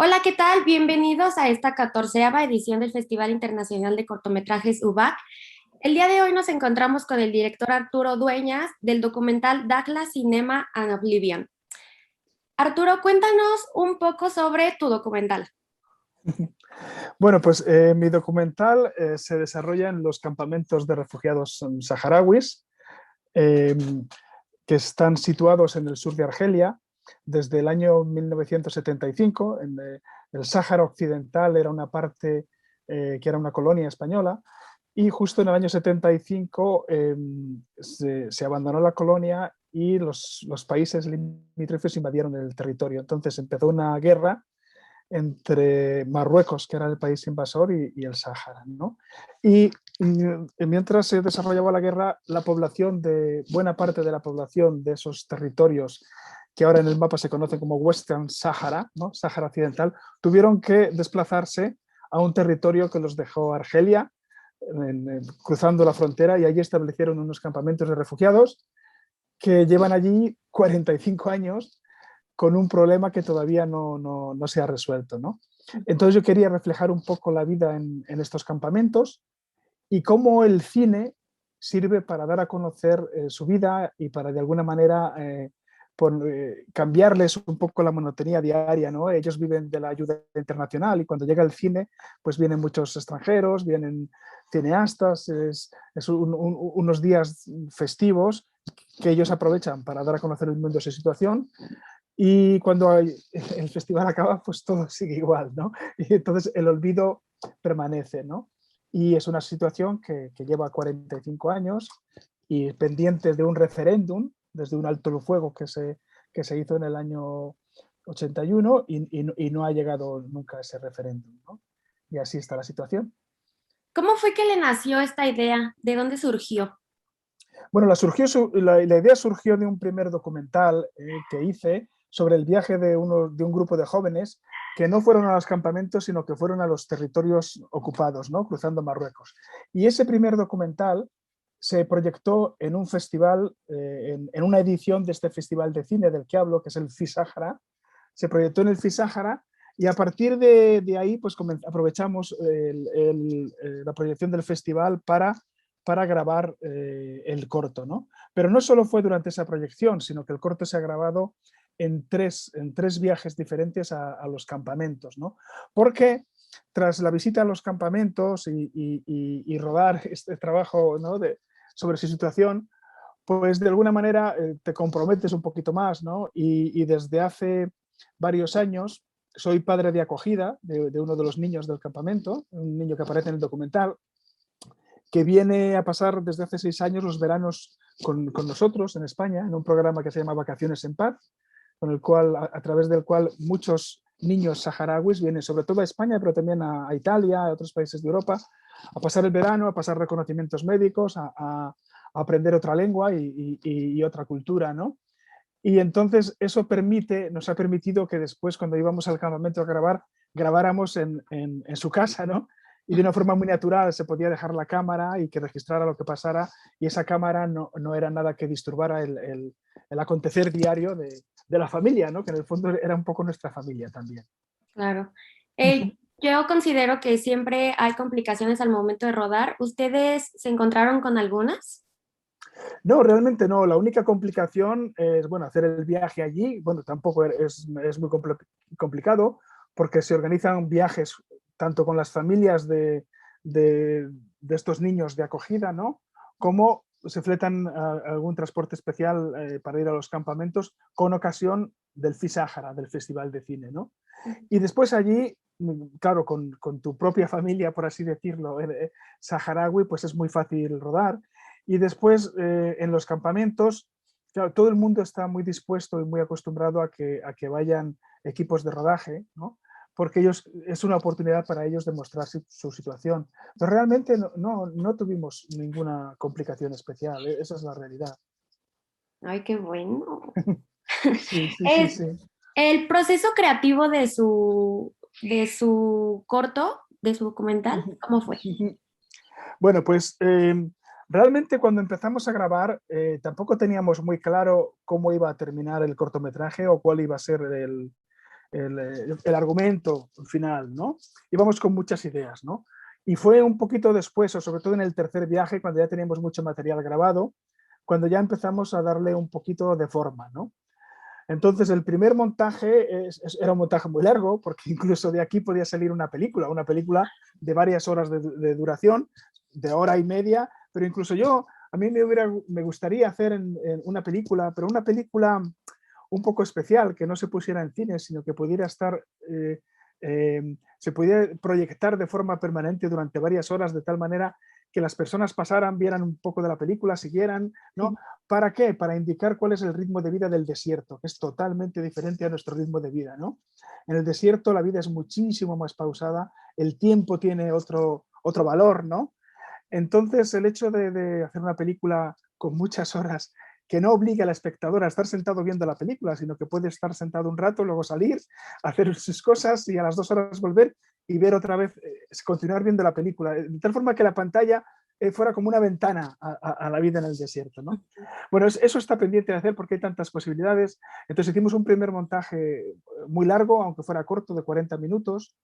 Hola, ¿qué tal? Bienvenidos a esta 14ª edición del Festival Internacional de Cortometrajes UBAC. El día de hoy nos encontramos con el director Arturo Dueñas del documental Dakhla Cinema and Oblivion. Arturo, cuéntanos un poco sobre tu documental. Bueno, pues mi documental se desarrolla en los campamentos de refugiados saharauis eh, que están situados en el sur de Argelia desde el año 1975. El Sáhara Occidental era una parte que era una colonia española y justo en el año 75 se abandonó la colonia y los países limítrofes invadieron el territorio. Entonces empezó una guerra entre Marruecos, que era el país invasor, y el Sáhara, ¿no? Y mientras se desarrollaba la guerra, buena parte de la población de esos territorios, que ahora en el mapa se conocen como Western Sahara, ¿no? Sáhara Occidental, tuvieron que desplazarse a un territorio que los dejó Argelia, cruzando la frontera, y allí establecieron unos campamentos de refugiados que llevan allí 45 años con un problema que todavía no se ha resuelto, ¿no? Entonces yo quería reflejar un poco la vida en estos campamentos y cómo el cine sirve para dar a conocer su vida y para de alguna manera cambiarles un poco la monotonía diaria, ¿no? Ellos viven de la ayuda internacional y cuando llega el cine pues vienen muchos extranjeros, vienen cineastas, unos días festivos que ellos aprovechan para dar a conocer el mundo su situación. Y cuando el festival acaba, pues todo sigue igual, ¿no? Y entonces el olvido permanece, ¿no? Y es una situación que lleva 45 años y pendiente de un referéndum, desde un alto el fuego que se hizo en el año 81 y no ha llegado nunca a ese referéndum, ¿no? Y así está la situación. ¿Cómo fue que le nació esta idea? ¿De dónde surgió? Bueno, la idea surgió de un primer documental que hice sobre el viaje de un grupo de jóvenes que no fueron a los campamentos, sino que fueron a los territorios ocupados, ¿no? Cruzando Marruecos. Y ese primer documental se proyectó en un festival, en una edición de este festival de cine del que hablo, que es el FISAHARA. Se proyectó en el FISAHARA y a partir de ahí pues aprovechamos la proyección del festival para grabar el corto, ¿no? Pero no solo fue durante esa proyección, sino que el corto se ha grabado en tres viajes diferentes a los campamentos, ¿no? Porque tras la visita a los campamentos y rodar este trabajo, ¿no? sobre su situación, pues de alguna manera te comprometes un poquito más, ¿no? Y desde hace varios años soy padre de acogida de uno de los niños del campamento, un niño que aparece en el documental, que viene a pasar desde hace 6 años los veranos con nosotros en España, en un programa que se llama Vacaciones en Paz, con el cual, a través del cual muchos niños saharauis vienen sobre todo a España, pero también a Italia, a otros países de Europa, a pasar el verano, a pasar reconocimientos médicos, a aprender otra lengua y otra cultura, ¿no? Y entonces eso nos ha permitido que después, cuando íbamos al campamento a grabar, grabáramos en su casa, ¿no? Y de una forma muy natural se podía dejar la cámara y que registrara lo que pasara, y esa cámara no era nada que disturbara el acontecer diario de la familia, ¿no? Que en el fondo era un poco nuestra familia también. Claro. Yo considero que siempre hay complicaciones al momento de rodar. ¿Ustedes se encontraron con algunas? No, realmente no. La única complicación es, bueno, hacer el viaje allí. Bueno, tampoco es muy complicado porque se organizan viajes tanto con las familias de estos niños de acogida, ¿no? Como se fletan algún transporte especial para ir a los campamentos con ocasión del FISAHARA, del Festival de Cine, ¿no? Y después allí, claro, con tu propia familia, por así decirlo, saharaui, pues es muy fácil rodar. Y después en los campamentos, claro, todo el mundo está muy dispuesto y muy acostumbrado a que vayan equipos de rodaje, ¿no? Porque es una oportunidad para ellos de mostrar su situación. Pero realmente no tuvimos ninguna complicación especial, esa es la realidad. Ay, qué bueno. Sí, sí, sí, El, sí. el proceso creativo de su corto, de su documental, ¿cómo fue? Bueno, pues realmente cuando empezamos a grabar tampoco teníamos muy claro cómo iba a terminar el cortometraje o cuál iba a ser el argumento final, ¿no? Íbamos con muchas ideas, ¿no? Y fue un poquito después, o sobre todo en el tercer viaje, cuando ya teníamos mucho material grabado, cuando ya empezamos a darle un poquito de forma, ¿no? Entonces, el primer montaje era un montaje muy largo, porque incluso de aquí podía salir una película de varias horas de duración, de hora y media, pero incluso a mí me gustaría hacer en una película, pero una película un poco especial, que no se pusiera en cine, sino que pudiera estar, se pudiera proyectar de forma permanente durante varias horas, de tal manera que las personas pasaran, vieran un poco de la película, siguieran, ¿no? ¿Para qué? Para indicar cuál es el ritmo de vida del desierto, que es totalmente diferente a nuestro ritmo de vida, ¿no? En el desierto la vida es muchísimo más pausada, el tiempo tiene otro valor, ¿no? Entonces, el hecho de hacer una película con muchas horas que no obliga al espectador a estar sentado viendo la película, sino que puede estar sentado un rato, luego salir, hacer sus cosas y a las 2 horas volver y ver otra vez, continuar viendo la película, de tal forma que la pantalla fuera como una ventana a la vida en el desierto, ¿no? Bueno, eso está pendiente de hacer porque hay tantas posibilidades. Entonces hicimos un primer montaje muy largo, aunque fuera corto, de 40 minutos.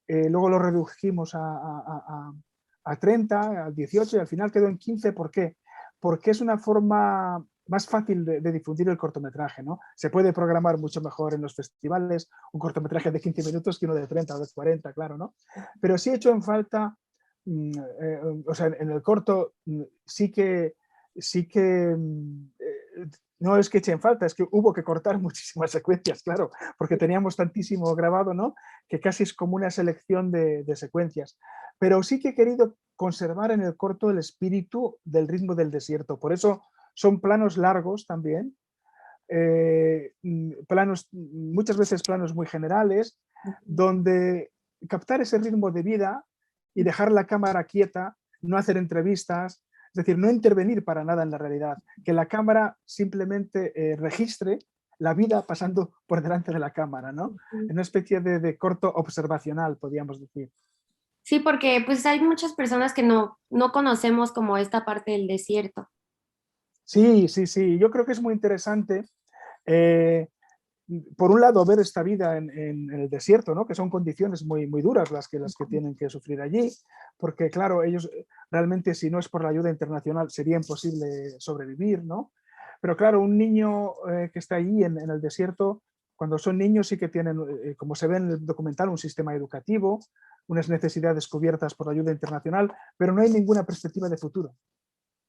Luego lo redujimos a 30, a 18 y al final quedó en 15. ¿Por qué? Porque es una forma más fácil de difundir el cortometraje, ¿no? Se puede programar mucho mejor en los festivales un cortometraje de 15 minutos que uno de 30 o de 40, claro, ¿no? Pero sí he hecho en falta, o sea, en el corto sí que no es que eche en falta, es que hubo que cortar muchísimas secuencias, claro, porque teníamos tantísimo grabado, ¿no? Que casi es como una selección de secuencias. Pero sí que he querido conservar en el corto el espíritu del ritmo del desierto. Por eso son planos largos también, muchas veces planos muy generales, donde captar ese ritmo de vida y dejar la cámara quieta, no hacer entrevistas, es decir, no intervenir para nada en la realidad, que la cámara simplemente registre la vida pasando por delante de la cámara, ¿no? En una especie de corto observacional, podríamos decir. Sí, porque pues hay muchas personas que no conocemos como esta parte del desierto. Sí, sí, sí, yo creo que es muy interesante. Eh, por un lado, ver esta vida en el desierto, ¿no? Que son condiciones muy, muy duras las que tienen que sufrir allí, porque claro, ellos realmente si no es por la ayuda internacional sería imposible sobrevivir, ¿no? Pero claro, un niño que está allí en el desierto, cuando son niños sí que tienen, como se ve en el documental, un sistema educativo, unas necesidades cubiertas por la ayuda internacional, pero no hay ninguna perspectiva de futuro.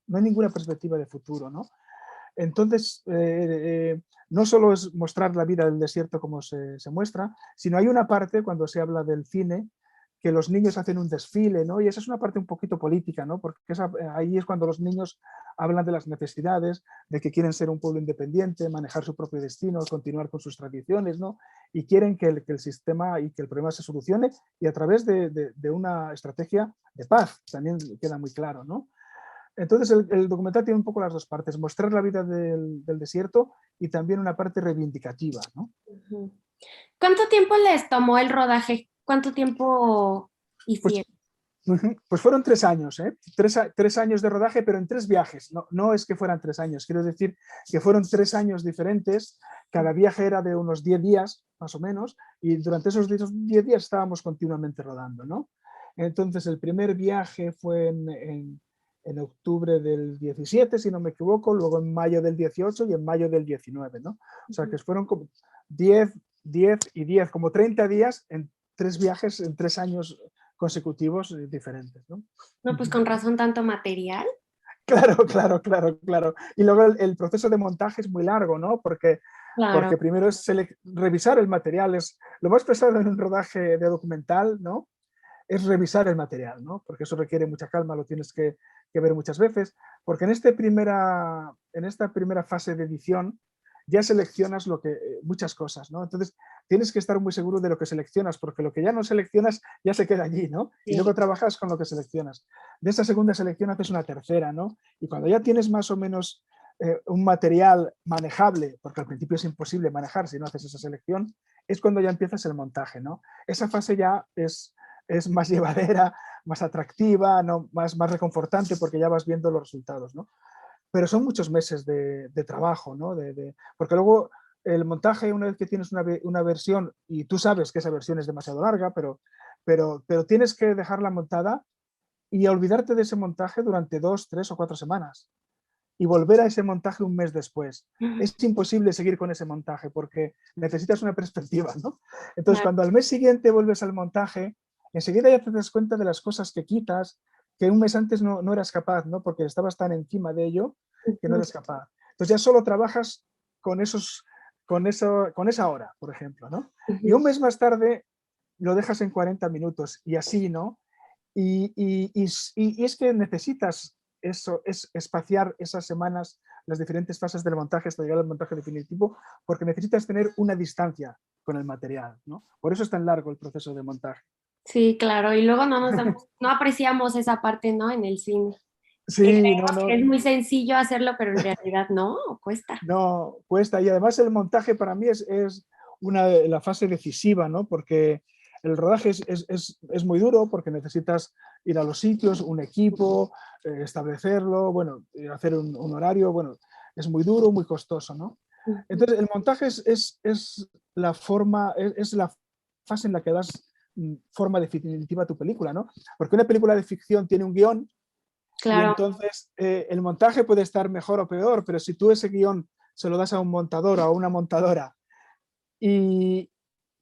No hay ninguna perspectiva de futuro, ¿no? Entonces, no solo es mostrar la vida del desierto como se muestra, sino hay una parte cuando se habla del cine que los niños hacen un desfile, ¿no? Y esa es una parte un poquito política, ¿no? Porque ahí es cuando los niños hablan de las necesidades, de que quieren ser un pueblo independiente, manejar su propio destino, continuar con sus tradiciones, ¿no? Y quieren que el sistema y que el problema se solucione y a través de una estrategia de paz, también queda muy claro, ¿no? Entonces el documental tiene un poco las dos partes, mostrar la vida del desierto y también una parte reivindicativa, ¿no? ¿Cuánto tiempo les tomó el rodaje? ¿Cuánto tiempo Pues, hicieron? pues fueron 3 años, ¿eh? 3 años de rodaje, pero en 3 viajes. No, no es que fueran 3 años, quiero decir que fueron 3 años diferentes. Cada viaje era de unos 10 días, más o menos, y durante esos 10 días estábamos continuamente rodando, ¿no? Entonces el primer viaje fue en octubre del 17, si no me equivoco, luego en mayo del 18 y en mayo del 19, ¿no? O sea que fueron como 10, 10 y 10, como 30 días en 3 viajes, en 3 años consecutivos diferentes, ¿no? No, pues con razón tanto material. Claro, claro, claro, claro. Y luego el proceso de montaje es muy largo, ¿no? Porque Claro. primero es revisar el material, es lo más pesado en un rodaje de documental, ¿no? Es revisar el material, ¿no? Porque eso requiere mucha calma, lo tienes que ver muchas veces, porque en esta primera fase de edición ya seleccionas muchas cosas, ¿no? Entonces tienes que estar muy seguro de lo que seleccionas, porque lo que ya no seleccionas ya se queda allí, ¿no? Sí. Y luego trabajas con lo que seleccionas. De esa segunda selección haces una tercera, ¿no? Y cuando ya tienes más o menos un material manejable, porque al principio es imposible manejar si no haces esa selección, es cuando ya empiezas el montaje, ¿no? Esa fase ya es más llevadera, más atractiva, ¿no? más reconfortante porque ya vas viendo los resultados, ¿no? Pero son muchos meses de trabajo, ¿no? Porque luego el montaje, una vez que tienes una versión y tú sabes que esa versión es demasiado larga, pero tienes que dejarla montada y olvidarte de ese montaje durante 2, 3 o 4 semanas y volver a ese montaje un mes después. Es imposible seguir con ese montaje porque necesitas una perspectiva, ¿no? Entonces, Claro. cuando al mes siguiente vuelves al montaje, enseguida ya te das cuenta de las cosas que quitas, que un mes antes no eras capaz, ¿no? Porque estabas tan encima de ello que no eres capaz. Entonces ya solo trabajas con, con esa hora, por ejemplo, ¿no? Y un mes más tarde lo dejas en 40 minutos y así, ¿no? Y es que necesitas eso, es espaciar esas semanas, las diferentes fases del montaje hasta llegar al montaje definitivo, porque necesitas tener una distancia con el material, ¿no? Por eso es tan largo el proceso de montaje. Sí, claro, y luego no apreciamos esa parte, ¿no? En el cine. Que Sí, creemos que es muy sencillo hacerlo, pero en realidad no, cuesta. no, cuesta. Y además el montaje para mí es la fase decisiva, ¿no? Porque el rodaje es muy duro porque necesitas ir a los sitios, un equipo, establecerlo, bueno, hacer un horario, bueno, es muy duro, muy costoso, ¿no? Entonces el montaje es la forma, es la fase en la que das forma definitiva a tu película, ¿no? Porque una película de ficción tiene un guión y Claro, entonces el montaje puede estar mejor o peor, pero si tú ese guión se lo das a un montador o a una montadora y,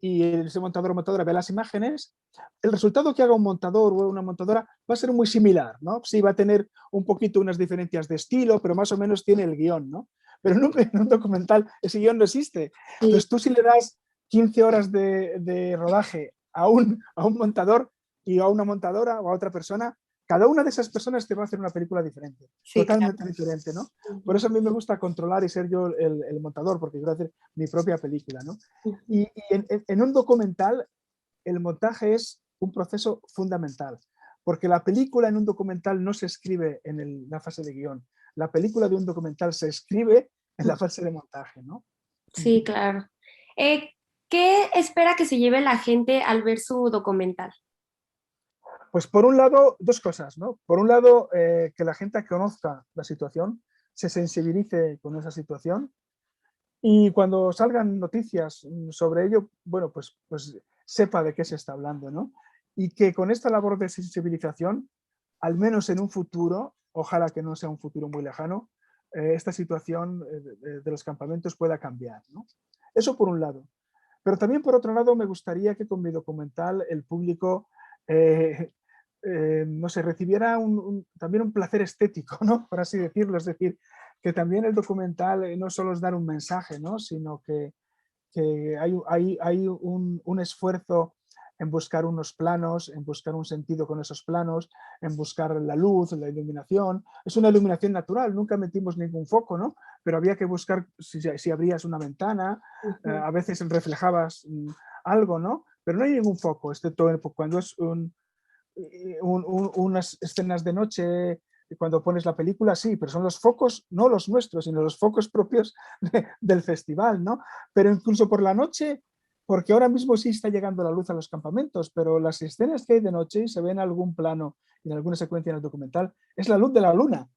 y ese montador o montadora ve las imágenes, el resultado que haga un montador o una montadora va a ser muy similar, ¿no? Sí, va a tener un poquito unas diferencias de estilo, pero más o menos tiene el guión, ¿no? Pero en un documental ese guión no existe. sí, Entonces tú si le das 15 horas de rodaje a un montador y a una montadora o a otra persona, cada una de esas personas te va a hacer una película diferente, sí, claro. totalmente diferente, ¿no? Por eso a mí me gusta controlar y ser yo el montador, porque quiero hacer mi propia película, ¿no? Y en un documental el montaje es un proceso fundamental, porque la película en un documental no se escribe en la fase de guión, la película de un documental se escribe en la fase de montaje, ¿no? Sí, claro. Eh, ¿Qué espera que se lleve la gente al ver su documental? Pues por un lado, dos cosas, ¿no? Por un lado, que la gente conozca la situación, se sensibilice con esa situación y cuando salgan noticias sobre ello, bueno, pues sepa de qué se está hablando, ¿no? Y que con esta labor de sensibilización, al menos en un futuro, ojalá que no sea un futuro muy lejano, esta situación de los campamentos pueda cambiar, ¿no? Eso por un lado. Pero también por otro lado me gustaría que con mi documental el público, eh, no sé, recibiera también un placer estético, ¿no? Por así decirlo. Es decir, que también el documental no solo es dar un mensaje, ¿no? Sino que hay un esfuerzo en buscar unos planos, en buscar un sentido con esos planos, en buscar la luz, la iluminación. Es una iluminación natural, nunca metimos ningún foco, ¿no? Pero había que buscar si abrías una ventana, a veces reflejabas algo, ¿no? Pero no hay ningún foco, excepto cuando es unas escenas de noche, cuando pones la película, sí, pero son los focos, no los nuestros, sino los focos propios del festival, ¿no? Pero incluso por la noche, porque ahora mismo sí está llegando la luz a los campamentos, pero las escenas que hay de noche, se ve en algún plano, en alguna secuencia en el documental, es la luz de la luna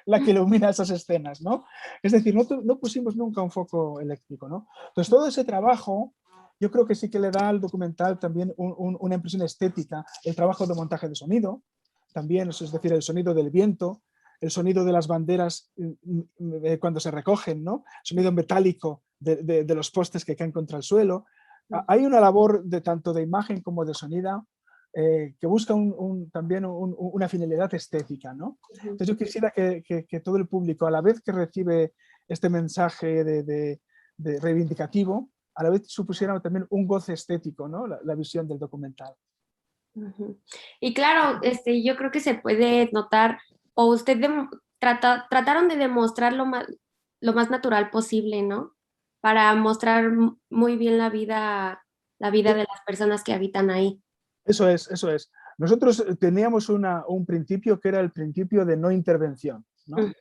la que ilumina esas escenas, ¿no? Es decir, no pusimos nunca un foco eléctrico, ¿no? Entonces todo ese trabajo yo creo que sí que le da al documental también una impresión estética, el trabajo de montaje de sonido, también, es decir, el sonido del viento, el sonido de las banderas cuando se recogen, ¿no? El sonido metálico de los postes que caen contra el suelo. Hay una labor de tanto de imagen como de sonido que busca también una finalidad estética, ¿no? Entonces yo quisiera que todo el público, a la vez que recibe este mensaje de reivindicativo, a la vez supusiera también un goce estético, ¿no? La visión del documental. Y claro, yo creo que se puede notar, o trataron de demostrar lo más natural posible, ¿no? Para mostrar muy bien la vida de las personas que habitan ahí. Eso es, eso es. Nosotros teníamos un principio que era el principio de no intervención, ¿no? Ujú.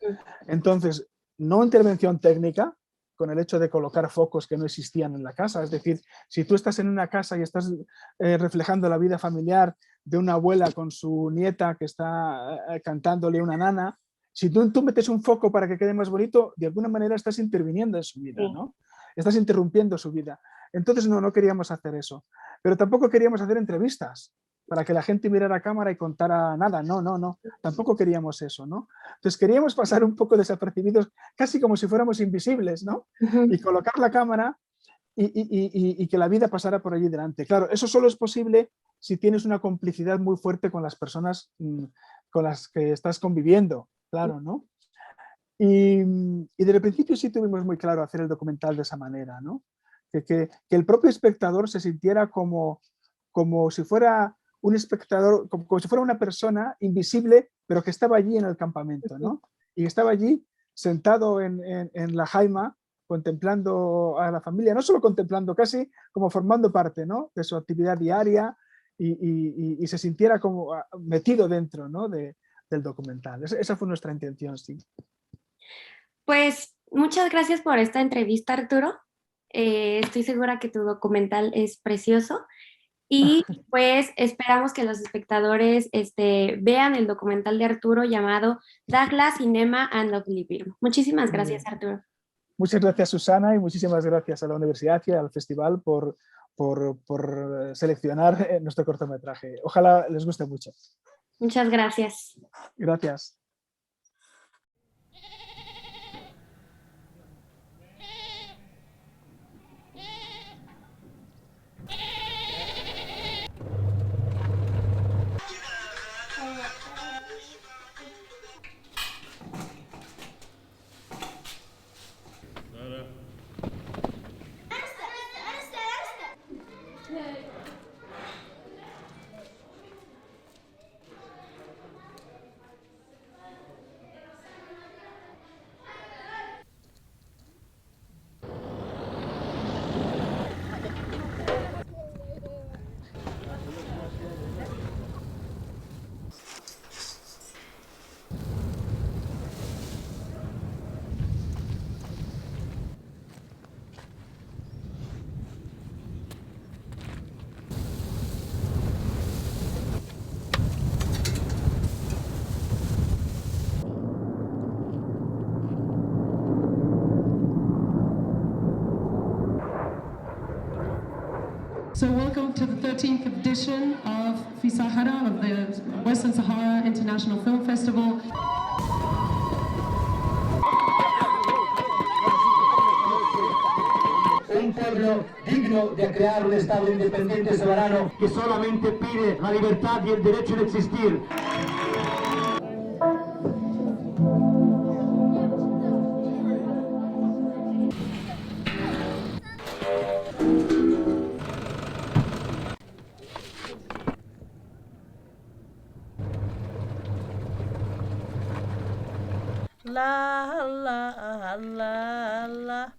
Entonces, no intervención técnica, con el hecho de colocar focos que no existían en la casa. Es decir, si tú estás en una casa y estás reflejando la vida familiar de una abuela con su nieta que está cantándole una nana, si tú metes un foco para que quede más bonito, de alguna manera estás interviniendo en su vida, Sí. ¿no? estás interrumpiendo su vida. Entonces no queríamos hacer eso. Pero tampoco queríamos hacer entrevistas para que la gente mirara a cámara y contara nada. No, tampoco queríamos eso, ¿no? Entonces queríamos pasar un poco desapercibidos, casi como si fuéramos invisibles, ¿no? Y colocar la cámara y que la vida pasara por allí delante. Claro, eso solo es posible si tienes una complicidad muy fuerte con las personas con las que estás conviviendo, claro, ¿no? Y desde el principio sí tuvimos muy claro hacer el documental de esa manera, ¿no? Que el propio espectador se sintiera como si fuera un espectador, como si fuera una persona invisible, pero que estaba allí en el campamento, ¿no? Y estaba allí sentado en la jaima, contemplando a la familia, no solo contemplando, casi como formando parte, ¿no? De su actividad diaria y se sintiera como metido dentro, ¿no? del documental. Esa fue nuestra intención, sí. Pues muchas gracias por esta entrevista, Arturo. Estoy segura que tu documental es precioso y pues esperamos que los espectadores vean el documental de Arturo llamado Douglas Cinema and Oblivion. Muchísimas gracias, Arturo. Muchas gracias, Susana, y muchísimas gracias a la universidad y al festival por seleccionar nuestro cortometraje. Ojalá les guste mucho. Muchas gracias. Gracias. So welcome to the 13th edition of FISAHARA, of the Western Sahara International Film Festival. Un pueblo digno de crear un Estado independiente soberano que solamente pide la libertad y el derecho de existir. La la la la.